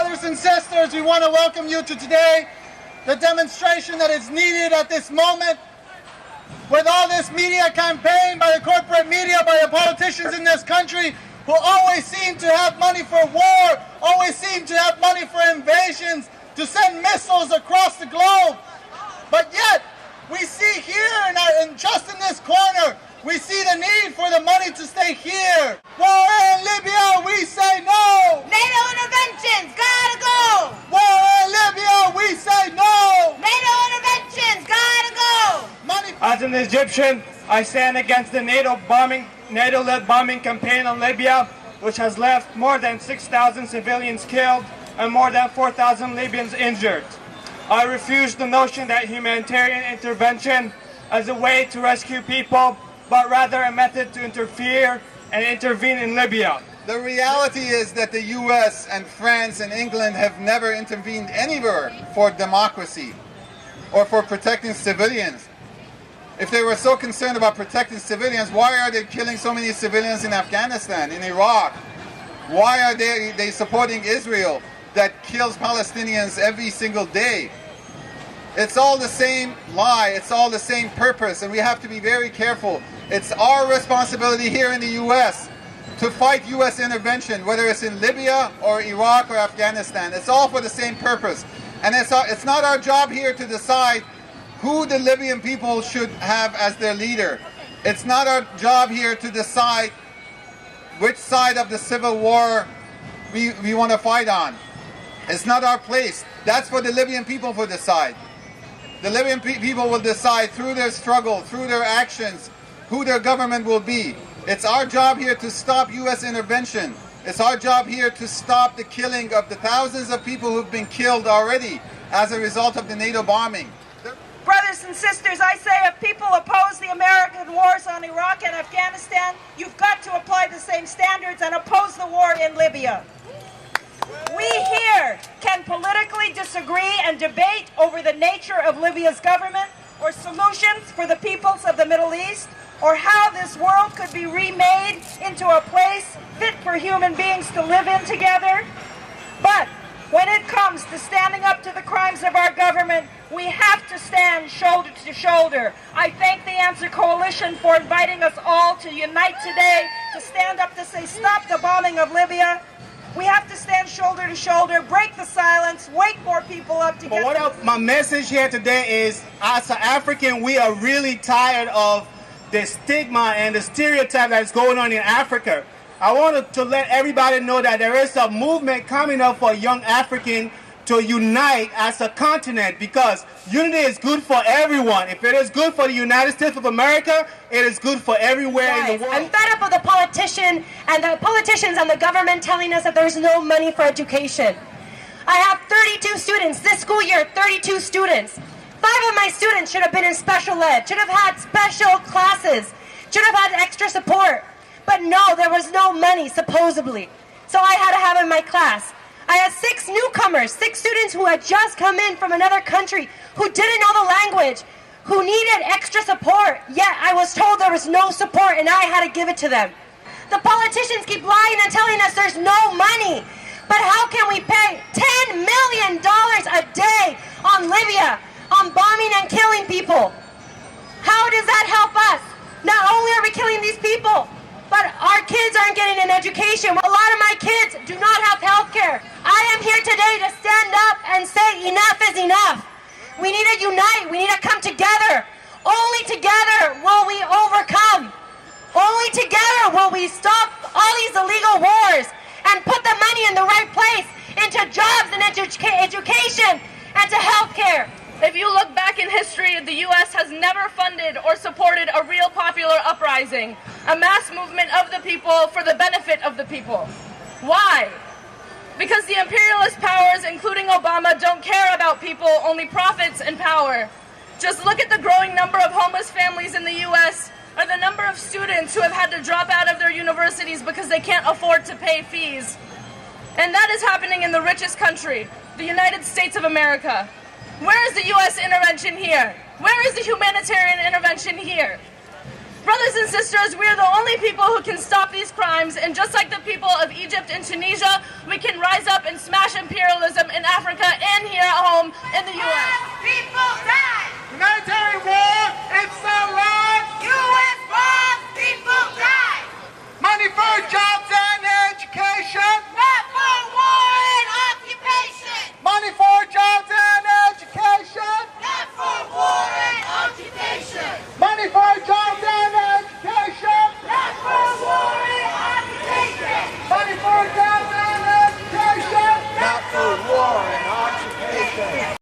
brothers and sisters, we want to welcome you to today, the demonstration that is needed at this moment. With all this media campaign by the corporate media, by the politicians in this country, who always seem to have money for war, always seem to have money for invasions, to send missiles across the globe. But yet, we see here, and just in this corner, we see the need for the money to stay here. War in Libya, we say no. NATO interventions, gotta go. War in Libya, we say no. NATO interventions, gotta go. Money. As an Egyptian, I stand against the NATO-led bombing campaign on Libya, which has left more than 6,000 civilians killed and more than 4,000 Libyans injured. I refuse the notion that humanitarian intervention is a way to rescue people, but rather a method to interfere and intervene in Libya. The reality is that the US and France and England have never intervened anywhere for democracy or for protecting civilians. If they were so concerned about protecting civilians, why are they killing so many civilians in Afghanistan, in Iraq? Why are they supporting Israel that kills Palestinians every single day? It's all the same lie, it's all the same purpose, and we have to be very careful. It's our responsibility here in the US to fight US intervention, whether it's in Libya or Iraq or Afghanistan. It's all for the same purpose. And it's not our job here to decide who the Libyan people should have as their leader. It's not our job here to decide which side of the civil war we want to fight on. It's not our place. That's for the Libyan people to decide. The Libyan people will decide through their struggle, through their actions, who their government will be. It's our job here to stop US intervention. It's our job here to stop the killing of the thousands of people who've been killed already as a result of the NATO bombing. Brothers and sisters, I say if people oppose the American wars on Iraq and Afghanistan, you've got to apply the same standards and oppose the war in Libya. We here can politically disagree and debate over the nature of Libya's government or solutions for the peoples of the Middle East, or how this world could be remade into a place fit for human beings to live in together. But when it comes to standing up to the crimes of our government, we have to stand shoulder to shoulder. I thank the Answer Coalition for inviting us all to unite today to stand up to say stop the bombing of Libya. We have to stand shoulder to shoulder, break the silence, wake more people up together. My message here today is, as an African, we are really tired of the stigma and the stereotype that's going on in Africa. I wanted to let everybody know that there is a movement coming up for young African to unite as a continent, because unity is good for everyone. If it is good for the United States of America, it is good for everywhere in the world. I'm fed up with the politicians and the government telling us that there's no money for education. I have 32 students this school year, 32 students. 5 of my students should have been in special ed, should have had special classes, should have had extra support. But no, there was no money, supposedly. So I had to have in my class. I had 6 newcomers, 6 students who had just come in from another country, who didn't know the language, who needed extra support. Yet I was told there was no support and I had to give it to them. The politicians keep lying and telling us there's no money. But how can we pay $10 million a day on Libya, on bombing and killing people? How does that help us? Not only are we killing these people, but our kids aren't getting an education. A lot of my kids do not have health care. I am here today to stand up and say enough is enough. We need to unite. We need to come together. Only together will we overcome. Only together will we stop all these illegal wars and put the money in the right place, into jobs and education and to health care. If you look back in history, the U.S. has never funded or supported a real popular uprising, a mass movement of the people for the benefit of the people. Why? Because the imperialist powers, including Obama, don't care about people, only profits and power. Just look at the growing number of homeless families in the U.S. or the number of students who have had to drop out of their universities because they can't afford to pay fees. And that is happening in the richest country, the United States of America. Where is the U.S. intervention here? Where is the humanitarian intervention here? Brothers and sisters, we are the only people who can stop these crimes, and just like the people of Egypt and Tunisia, we can rise up and smash imperialism. war and occupation.